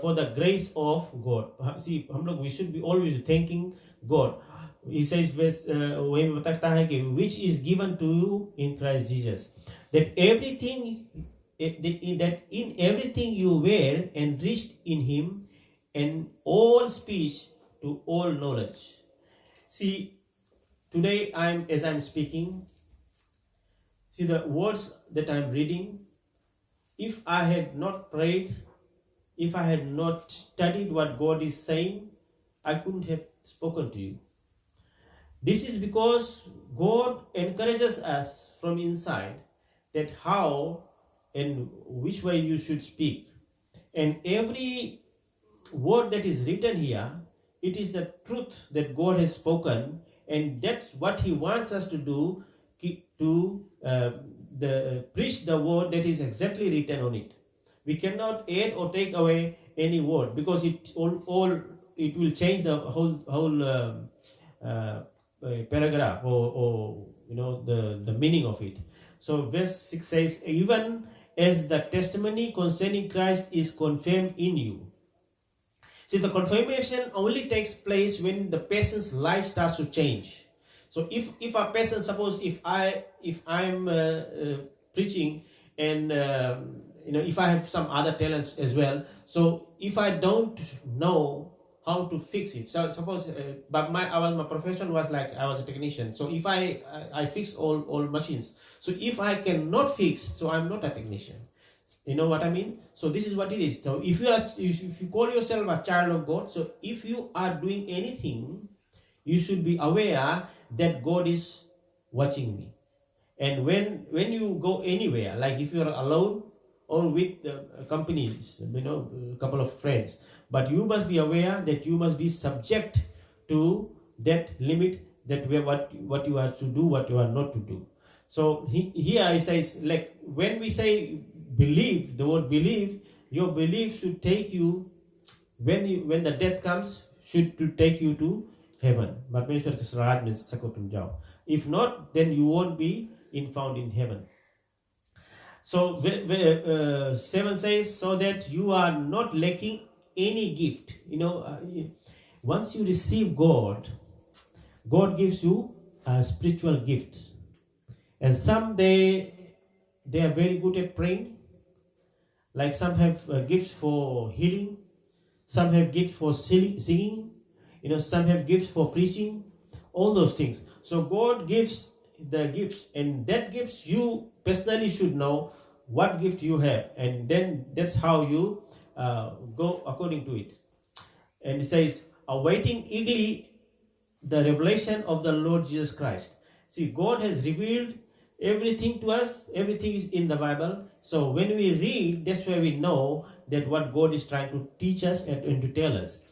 for the grace of God. See, we should be always thanking God. He says वही बताता है कि which is given to you in Christ Jesus, that in everything you were enriched in him, and all speech to all knowledge. See, today as I'm speaking, see the words that I'm reading, if I had not prayed, if I had not studied what God is saying, I couldn't have spoken to you. This is because God encourages us from inside that how and which way you should speak. And every word that is written here, it is the truth that God has spoken, and that's what he wants us to do, to preach the word that is exactly written on it. We cannot add or take away any word, because it will change the whole paragraph or the meaning of it. So verse 6 says, even as the testimony concerning Christ is confirmed in you. See, the confirmation only takes place when the person's life starts to change. So if a person, suppose if I'm preaching, and if I have some other talents as well, so if I don't know how to fix it, so suppose but my profession was like I was a technician, so if I fix all machines, so if I cannot fix, so I'm not a technician. You know what I mean? So this is what it is. So if you call yourself a child of God, so if you are doing anything, you should be aware that God is watching me. And when you go anywhere, like if you're alone or with companies, a couple of friends, but you must be aware that you must be subject to that limit, that what you are to do, what you are not to do. So here he says, like when we say believe, the word believe, your belief should take you, when the death comes, should to take you to heaven. If not, then you won't be found in heaven. So 7 says, so that you are not lacking any gift. Once you receive God gives you spiritual gifts. And some they are very good at praying. Like some have gifts for healing, some have gifts for singing, some have gifts for preaching, all those things. So God gives the gifts, and that gifts you personally should know what gift you have, and then that's how you go according to it. And it says, awaiting eagerly the revelation of the Lord Jesus Christ. See, God has revealed everything to us. Everything is in the Bible. So when we read, that's where we know that what God is trying to teach us and to tell us.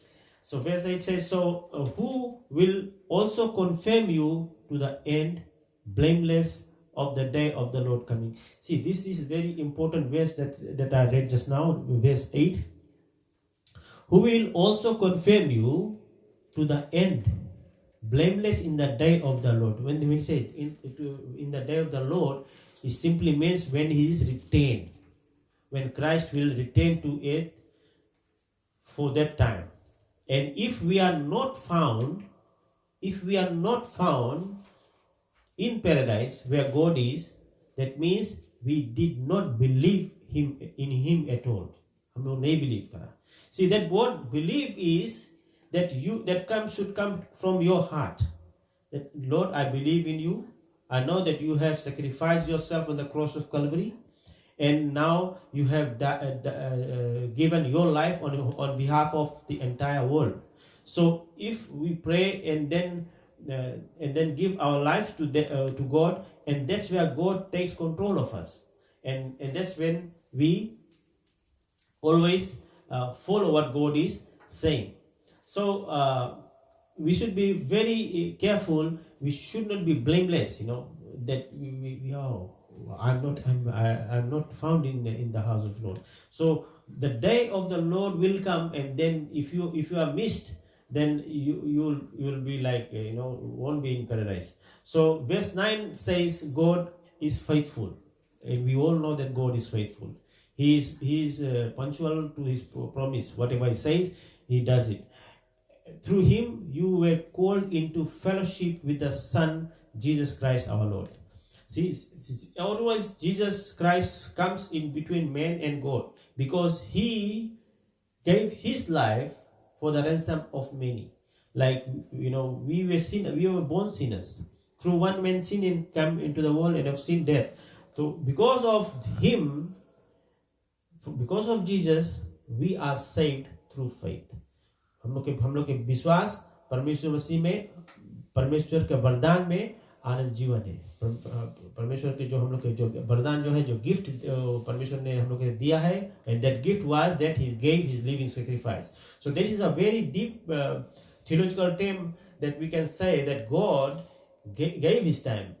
So verse 8 says, so who will also confirm you to the end, blameless of the day of the Lord coming. See, this is very important verse that I read just now, verse 8. Who will also confirm you to the end, blameless in the day of the Lord. When we say in the day of the Lord, it simply means when he is retained, when Christ will return to earth for that time. And if we are not found in paradise where God is, that means we did not believe in him at all. हमलोग नहीं believe करा. See, that word believe is that should come from your heart. That Lord, I believe in you. I know that you have sacrificed yourself on the cross of Calvary, and now you have given your life on behalf of the entire world. So if we pray and then give our lives to God, and that's where God takes control of us, and that's when we always follow what God is saying. So we should be very careful. We should not be blameless. That I'm not found in the house of the Lord. So the day of the Lord will come, and then if you are missed, then you'll be like won't be in paradise. So verse 9 says God is faithful, and we all know that God is faithful. He is punctual to his promise. Whatever he says, he does it. Through him you were called into fellowship with the Son, Jesus Christ our Lord. See, otherwise Jesus Christ comes in between man and God, because he gave his life for the ransom of many. Like, we were born sinners. Through one man sin came into the world, and have seen death. So because of him, because of Jesus, we are saved through faith. हम लोग के विश्वास परमेश्वर मसीह में, परमेश्वर के वरदान में आनंद जीवन है. परमेश्वर के जो हम लोग के जो वरदान जो है, जो गिफ्ट परमेश्वर ने हम लोग को दिया है, and that gift was that he gave his living sacrifice. So this is a very deep theological term that we can say that God gave his time,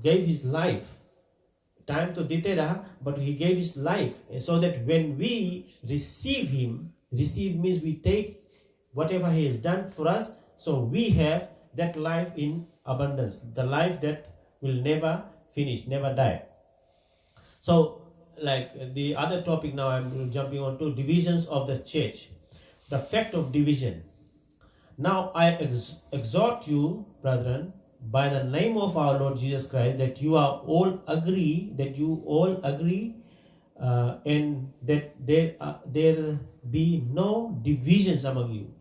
gave his life. Time to देते रहा, but he gave his life, so that when we receive him, receive means we take whatever he has done for us, so we have that life in abundance, the life that will never finish, never die. So, like the other topic now, I'm jumping on to divisions of the church, the fact of division. Now I exhort you, brethren, by the name of our Lord Jesus Christ, that you all agree, and that there be no divisions among you.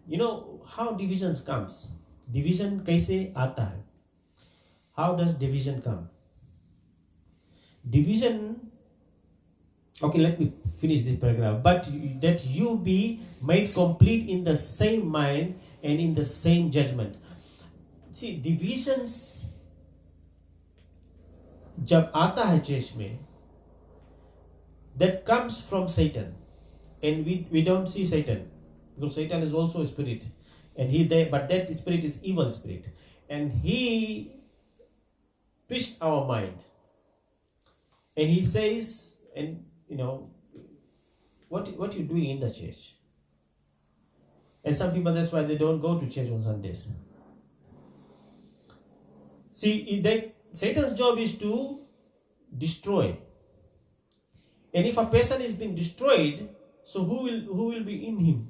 You know how divisions comes? Division kaise aata hai? How does division come? Division, okay, let me finish this paragraph. But that you be made complete in the same mind and in the same judgment. See, divisions जब आता है church में, that comes from Satan, and we don't see Satan, because Satan is also a spirit, and but that spirit is evil spirit, and he twists our mind, and he says, and what you doing in the church? And some people, that's why they don't go to church on Sundays. See, Satan's job is to destroy. And if a person is being destroyed, so who will be in him?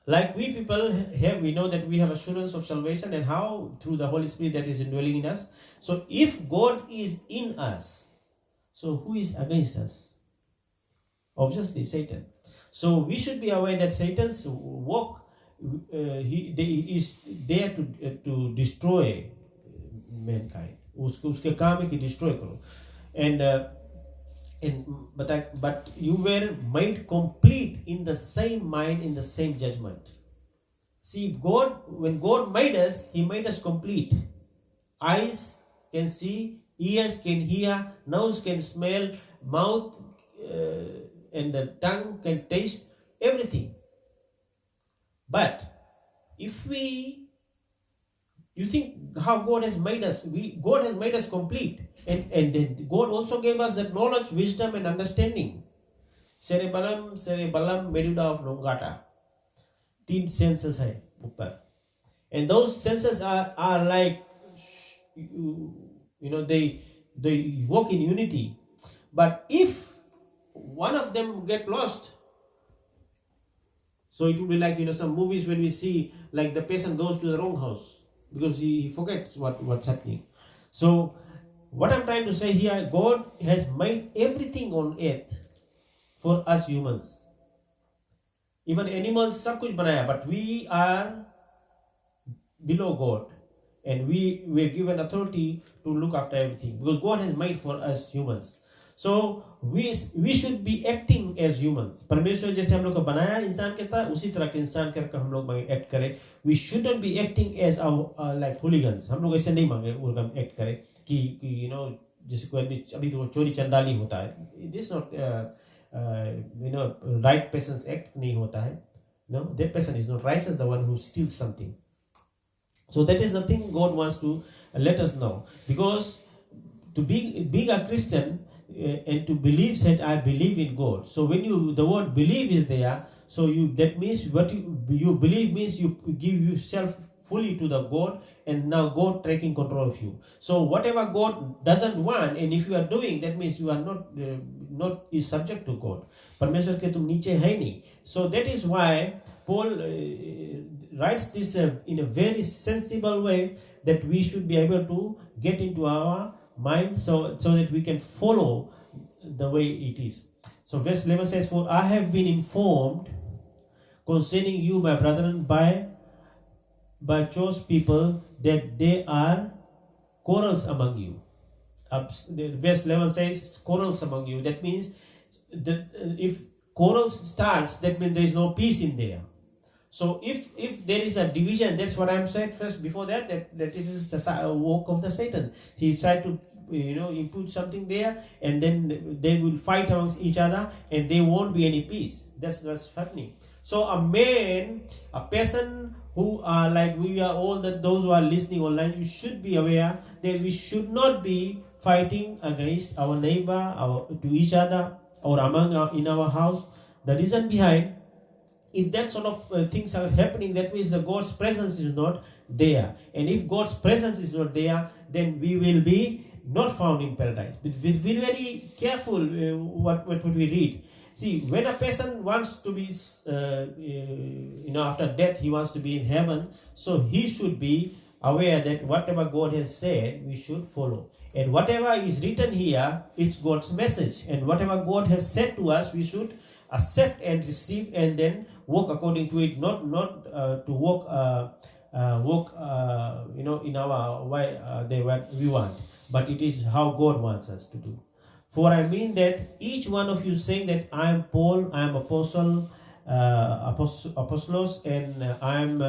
Like we people have, we know that we have assurance of salvation, and how? Through the Holy Spirit that is indwelling in us. So if God is in us, so who is against us? Obviously Satan. So we should be aware that Satan's work, he is there to destroy mankind. उसके काम है कि destroy करो. But you were made complete in the same mind, in the same judgment. See, when God made us, He made us complete. Eyes can see, ears can hear, nose can smell, mouth and the tongue can taste, everything. But if you think how God has made us, God has made us complete. And then God also gave us that knowledge, wisdom and understanding. Cerebellum, medulla oblongata. 3 senses hai upar. And those senses are like, they work in unity. But if one of them get lost, so it will be like, some movies when we see like the patient goes to the wrong house because he forgets what's happening. So what I'm trying to say here, God has made everything on earth for us humans. Even animals, सब कुछ बनाया, but we are below God, and we were given authority to look after everything because God has made for us humans. So we should be acting as humans. परमेश्वर जैसे हम लोग को बनाया इंसान के तरह, उसी तरह के इंसान करके हम लोग act करें. We shouldn't be acting as our like hooligans. हम लोग ऐसे नहीं मांगे वो हम act करें कि जैसे कोई अभी तो चोरी चंडाली होता है. This is not right person's act नहीं होता है. No, that person is not righteous, the one who steals something. So that is the thing God wants to let us know, because to being a Christian and to believe that I believe in God. So when the word believe is there, so that means what you believe means you give yourself fully to the God, and now God taking control of you. So whatever God doesn't want, and if you are doing, that means you are not is subject to God. परमेश्वर के तुम नीचे है नहीं. So that is why Paul writes this in a very sensible way, that we should be able to get into our mind so that we can follow the way it is. So verse 11 says, "For I have been informed concerning you, my brethren, by chose people, that there are quarrels among you." Verse 11 says quarrels among you. That means that if quarrels starts, that means there is no peace in there. So if there is a division, that's what I'm saying first before that it is the work of the Satan. He tried to input something there, and then they will fight amongst each other, and there won't be any peace. That's what's happening. So a person who are like we are, all that those who are listening online, you should be aware that we should not be fighting against our neighbor, to each other, or in our house. The reason behind, if that sort of things are happening, that means the God's presence is not there. And if God's presence is not there, then we will be not found in paradise. But be very careful what we read. See, when a person wants to be, after death, he wants to be in heaven, so he should be aware that whatever God has said, we should follow. And whatever is written here is God's message. And whatever God has said to us, we should accept and receive, and then walk according to it. Not to walk in our way we want, but it is how God wants us to do. For I mean that each one of you saying that I am Paul, I am Apostle, Apostolos, and I am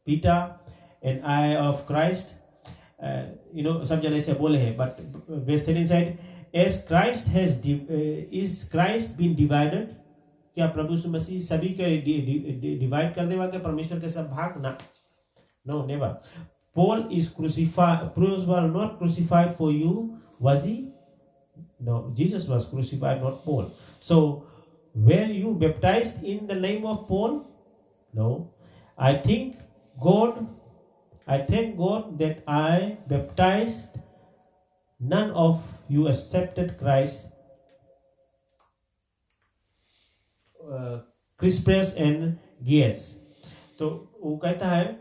Peter, and I of Christ. Some जन ऐसे बोले हैं, but verse 13 said, as Christ has is Christ been divided? क्या प्रभु यीशु मसीह सभी के divide कर देगा क्या परमेश्वर के सब भाग? ना, no, never. Paul is crucified. Paul was not crucified for you, was he? No, Jesus was crucified, not Paul. So, were you baptized in the name of Paul? No. I thank God that I baptized none of you accepted Christ, Crispus and Gaius. तो वो कहता है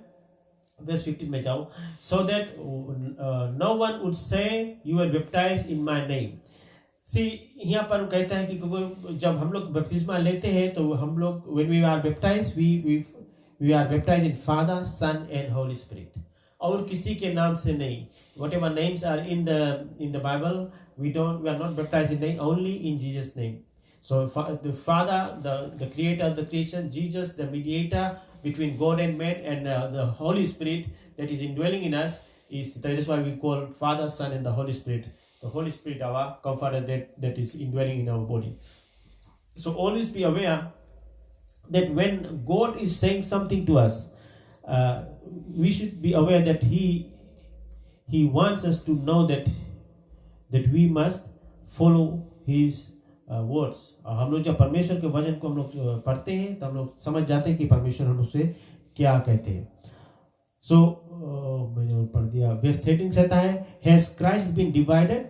verse 15 में जाओ, so that no one would say you were baptized in my name. See, यहाँ पर कहता है कि जब हम लोग बपतिस्मा लेते हैं तो हम लोग when we are baptized, we are baptized in Father, Son and Holy Spirit. और किसी के नाम से नहीं. Whatever names are in the Bible, we are not baptized in name, only in Jesus' name. So the Father, the creator of the creation, Jesus, the mediator between God and man, and the Holy Spirit that is indwelling in us, that is why we call Father, Son, and the Holy Spirit. The Holy Spirit, our comforter that is indwelling in our body. So always be aware that when God is saying something to us, we should be aware that He wants us to know that we must follow His words. हम लोग जब परमेश्वर के वचन को हम लोग पढ़ते हैं तो हम लोग समझ जाते हैं कि परमेश्वर हम उससे क्या कहते हैं. So मैंने पढ़ दिया. Verse 13 कहता है, Has Christ been divided?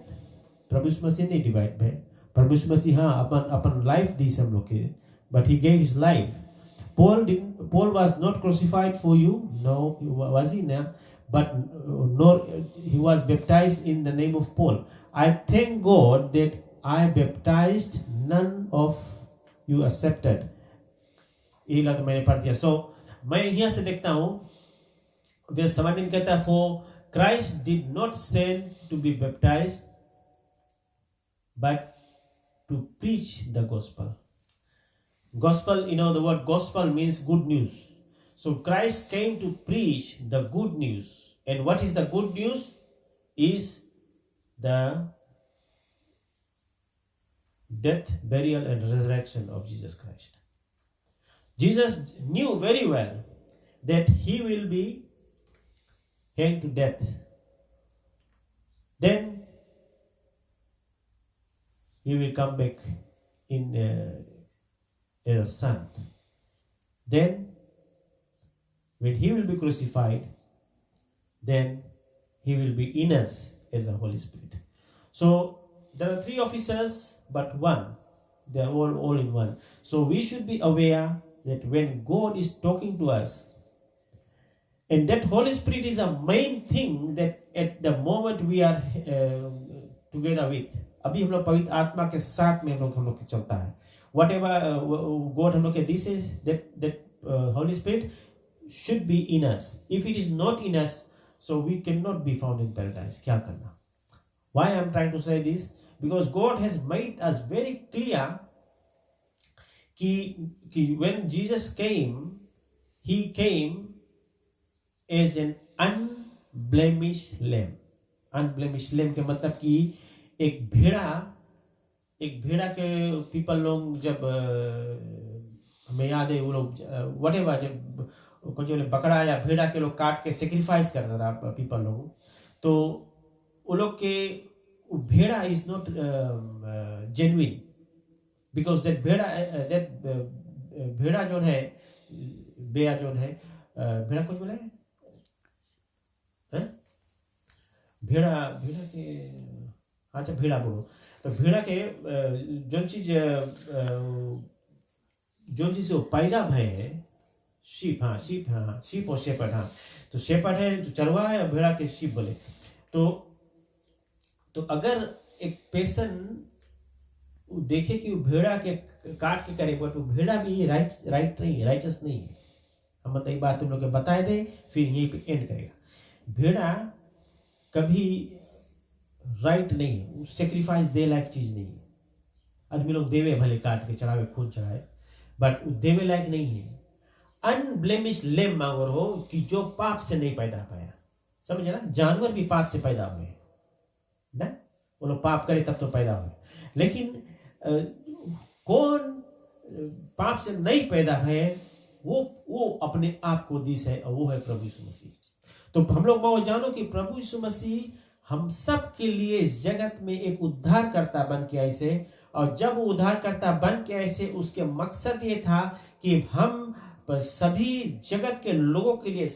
प्रभु यीशु मसीह नहीं डिवाइड भय. प्रभु यीशु मसीह हाँ अपन लाइफ दी हम लोग के, but He gave His life. Paul was not crucified for you, no, was he? No, but nor he was baptized in the name of Paul. I thank God that I baptized none of you accepted. यही लग मैंने पढ़ दिया. So मैं यहाँ से देखता हूँ verse 17 कहता है, For Christ did not send to be baptized, but to preach the gospel. Gospel, the word gospel means good news. So Christ came to preach the good news. And what is the good news? Is the death, burial, and resurrection of Jesus Christ. Jesus knew very well that He will be hanged to death. Then He will come back in as a son. Then when He will be crucified, then He will be in us as the Holy Spirit. So there are 3 officers but one. They are all in one. So we should be aware that when God is talking to us, and that Holy Spirit is a main thing that at the moment we are together with. अभी हम लोग पवित्र आत्मा के साथ में हम लोग चलता है. Whatever God हम लोग के this is that Holy Spirit should be in us. If it is not in us, so we cannot be found in paradise. क्या करना? Why I am trying to say this? Because God has made us very clear कि when Jesus came, He came as an unblemished lamb. Unblemished lamb के मतलब कि एक भेड़ा के people लोग जब हमें याद है वो लोग whatever जब कुछ लोग बकरा या भेड़ा के लोग काट के सेक्रीफाइस करता था पीपल लोग, तो वो लोग के भेड़ा is not genuine because that भेड़ा जो है भेड़ा कुछ बोले हैं भेड़ा के अच्छा भेड़ा बोलो तो भेड़ा के जो चीज से पैदा भय है शीप और शेपर्ड. हाँ तो शेपर्ड है जो चरवा है और भेड़ा के शीप बोले. तो अगर एक पेशन देखे कि वो भेड़ा के काट के करे बट वो भेड़ा भी राइट नहीं है, राइचस नहीं है. हम मतलब ये बात तुम लोग के बताए दे फिर यहीं पे एंड करेगा. भेड़ा कभी राइट नहीं है, वो सेक्रीफाइस दे लायक चीज नहीं है. आदमी लोग देवे भले काट के चढ़ावे खून चढ़ाए बट देवे लायक नहीं है. अनब्लेमिश लेम मांगो हो कि जो पाप से नहीं पैदा पाया. समझे ना? जानवर भी पाप से पैदा हुए ना, वो लोग पाप करे तब तो पैदा हुए. लेकिन कौन पाप से नहीं पैदा है वो अपने आप को दिस है और वो है प्रभु यीशु मसीह. तो हम लोग जानो कि प्रभु यीशु मसीह हम सब के लिए इस जगत में एक उद्धारकर्ता बन के आए से, और जब वो उद्धारकर्ता बन के आए से उसके मकसद ये था कि हम सभी जगत के लोगों के लिए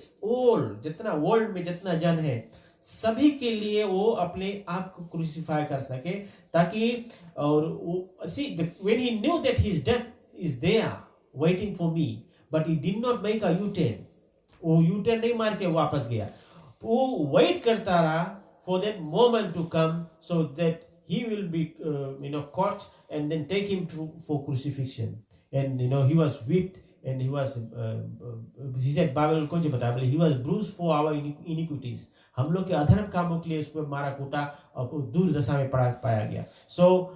जितना वर्ल्ड में जितना जन है सभी के लिए वो अपने आप को क्रूसिफाई कर सके ताकि और see when he knew that his death is there waiting for me but he did not make a U-turn. वो U-turn नहीं मार के वापस गया, वो वेट करता रहा for that moment to come so that he will be caught and then take him for crucifixion. And he was whipped and he was he said Bible कौन सी बता he was bruised for our iniquities. हम लोग के अधर्म कामों के लिए उसको मारा कूटा और दूर दशा में पाया गया. So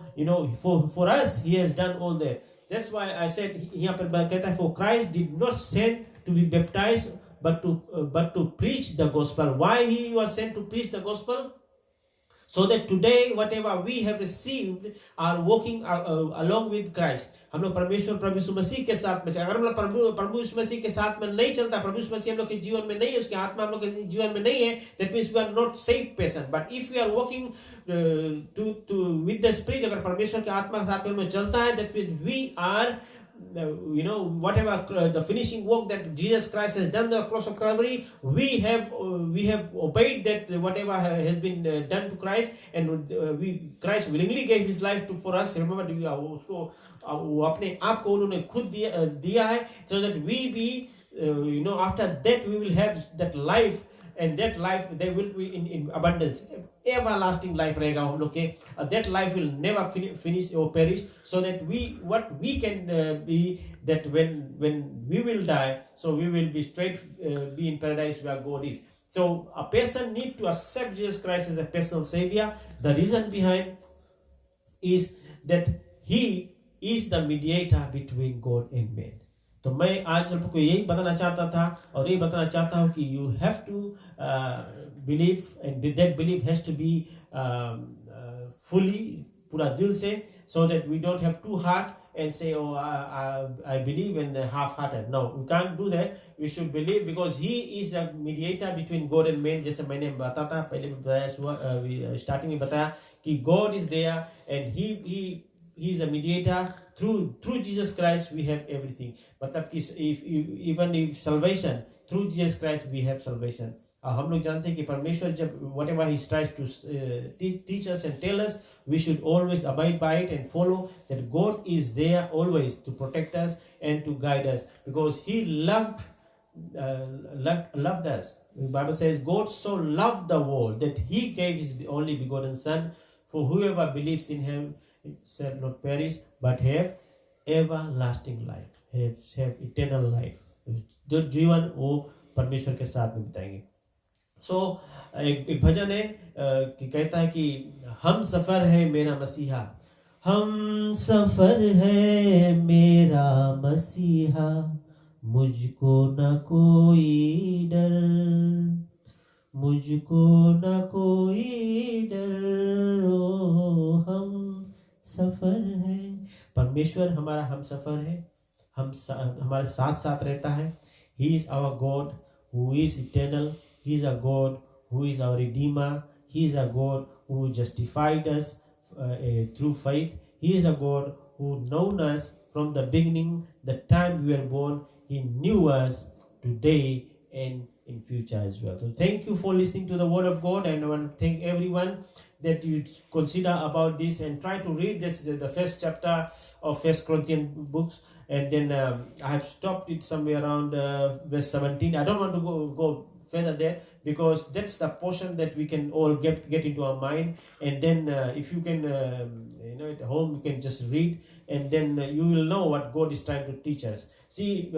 for us he has done all that. That's why I said यहाँ पर कहता है for Christ did not send to be baptized but to preach the gospel. Why he was sent to preach the gospel? So that today whatever we have received are walking along with Christ. हम लोग परमेश्वर प्रभु यीशु मसीह के साथ में, अगर हम लोग प्रभु यीशु मसीह के साथ में नहीं चलता, प्रभु यीशु मसीह हम लोग के जीवन में नहीं है, उसकी आत्मा हम लोग के जीवन में नहीं है, that means we are not saved person. But if we are walking with the spirit, अगर परमेश्वर की आत्मा के साथ में चलता है, that means we are whatever the finishing work that Jesus Christ has done on the cross of Calvary, we have obeyed that whatever has been done to Christ, and Christ willingly gave his life for us. Remember, उसको अपने आप को उन्होंने खुद दिया है, so that we be after that we will have that life, and that life there will be in abundance, everlasting life रहेगा हम लोग के. That life will never finish or perish, so that what we can be, that when we will die, so we will be straight be in paradise where God is. So a person need to accept Jesus Christ as a personal savior. The reason behind is that he is the mediator between God and man. तो मैं आज आपको यही बताना चाहता था और यही बताना चाहता हूँ कि you have to believe, and that belief has to be fully, पूरा दिल से, so that we don't have two heart and say, oh I believe, and half-hearted. No, we can't do that. We should believe because he is a mediator between God and man. जैसे मैंने बताया था, पहले भी बताया, starting में बताया कि God is there and he is a mediator. Through Jesus Christ we have everything. मतलब कि even if salvation, through Jesus Christ we have salvation. हम लोग जानते हैं कि परमेश्वर जब whatever he tries to teach us and tell us, we should always abide by it and follow, that God is there always to protect us and to guide us, because he loved us. The Bible says God so loved the world that he gave his only begotten son, for whoever believes in him shall not perish but have everlasting life, have eternal life. जो जीवन वो परमेश्वर के साथ में बिताएंगे. So एक भजन है कि कहता है कि हम सफर है मेरा मसीहा, हम सफर है मेरा मसीहा, मुझको न कोई डर, मुझको न कोई डर, ओ हम सफर है. परमेश्वर हमारा हम सफर है, हमारे साथ साथ रहता है. He is our God who is eternal. He is a God who is our Redeemer. He is a God who justified us through faith. He is a God who known us from the beginning, the time we were born. He knew us today and in future as well. So thank you for listening to the word of God, and I want to thank everyone that you consider about this and try to read this, the first chapter of First Corinthians books, and then I have stopped it somewhere around verse 17. I don't want to go further there, because that's the portion that we can all get into our mind, and then if you can at home you can just read, and then you will know what God is trying to teach us. See,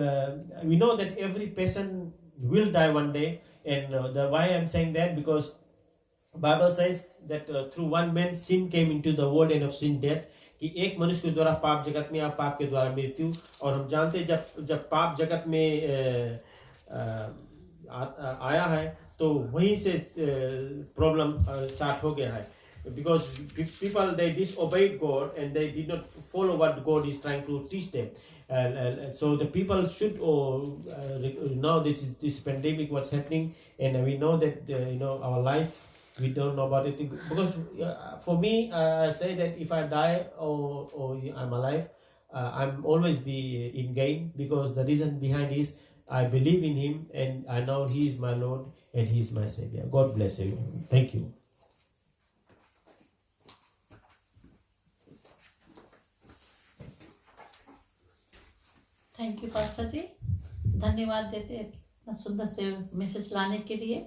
we know that every person will die one day, and why I'm saying that, because Bible says that through one man sin came into the world, and of sin death, कि एक मनुष्य के द्वारा पाप जगत में, आप पाप के द्वारा मृत्यु. और हम जानते हैं जब पाप जगत में आया है तो वहीं से प्रॉब्लम स्टार्ट हो गया है, because people they disobeyed God and they did not follow what God is trying to teach them, and so the people should now this pandemic was happening, and we know that our life, we don't know about it, because for me I say that if I die or I'm alive, I'm always be in gain, because the reason behind is I believe in him and I know he is my Lord and he is my Savior. God bless you. Thank you. Thank you pastor ji, धन्यवाद देते हैं इतना सुंदर से message लाने के लिए.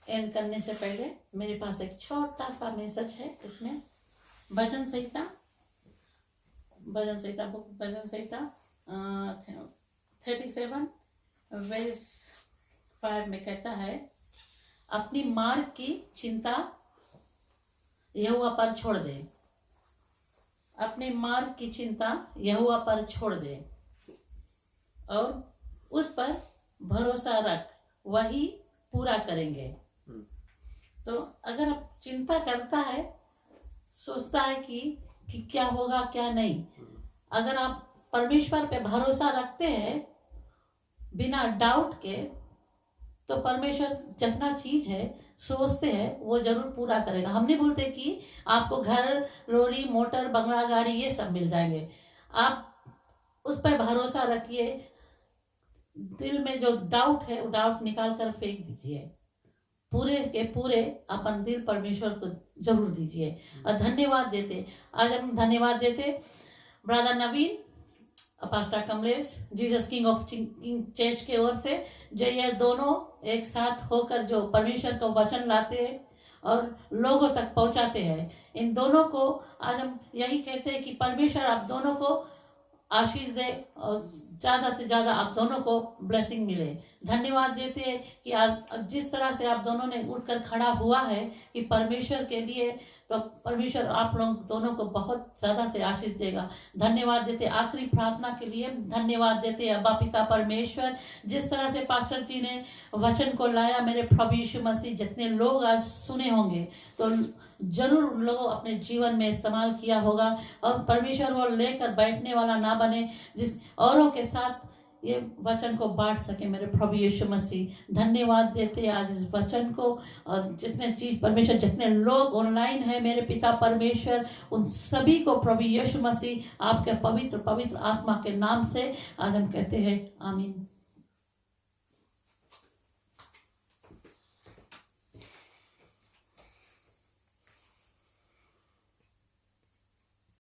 And करने से पहले मेरे पास एक छोटा सा मैसेज है. इसमें भजन संहिता बुक भजन संहिता 37 वर्स 5 में कहता है, अपनी मार्ग की चिंता यहोवा पर छोड़ दे। अपने मार्ग की चिंता यहोवा पर छोड़ दे और उस पर भरोसा रख, वही पूरा करेंगे। तो अगर आप चिंता करता है, सोचता है कि क्या होगा क्या नहीं, अगर आप परमेश्वर पे भरोसा रखते हैं बिना डाउट के, तो परमेश्वर जितना चीज है सोचते हैं वो जरूर पूरा करेगा। हम नहीं बोलते कि आपको घर, लॉरी, मोटर, बंगला, गाड़ी ये सब मिल जाएंगे। आप उस पर भरोसा रखिए। दिल में जो डाउट है वो डाउट निकाल कर फेंक दीजिए। पूरे के पूरे अपन दिल परमेश्वर को जरूर दीजिए और धन्यवाद देते। आज हम धन्यवाद देते brother Naveen, pastor Kamlesh, Jesus king of king church के ओर से, जो ये दोनों एक साथ होकर जो परमेश्वर का वचन लाते हैं और लोगों तक पहुंचाते हैं। इन दोनों को आज हम यही कहते हैं कि परमेश्वर आप दोनों को आशीष दे और ज्यादा से ज्यादा आप दोनों को ब्लेसिंग मिले। धन्यवाद देते हैं कि आज जिस तरह से आप दोनों ने उठकर खड़ा हुआ है कि परमेश्वर के लिए, तो परमेश्वर आप लोग दोनों को बहुत ज्यादा से आशीष देगा। धन्यवाद देते। आखिरी प्रार्थना के लिए धन्यवाद देते अब्बा पिता परमेश्वर, जिस तरह से पास्टर जी ने वचन को लाया, मेरे प्रभु यीशु मसीह, जितने लोग आज सुने होंगे तो जरूर उन लोगों अपने जीवन में इस्तेमाल किया होगा और परमेश्वर वो लेकर बैठने वाला ना बने जिस औरों के साथ ये वचन को बांट सके। मेरे प्रभु यीशु मसीह धन्यवाद देते आज इस वचन को, और जितने चीज परमेश्वर, जितने लोग ऑनलाइन है मेरे पिता परमेश्वर, उन सभी को प्रभु यीशु मसीह आपके पवित्र पवित्र आत्मा के नाम से आज हम कहते हैं आमीन।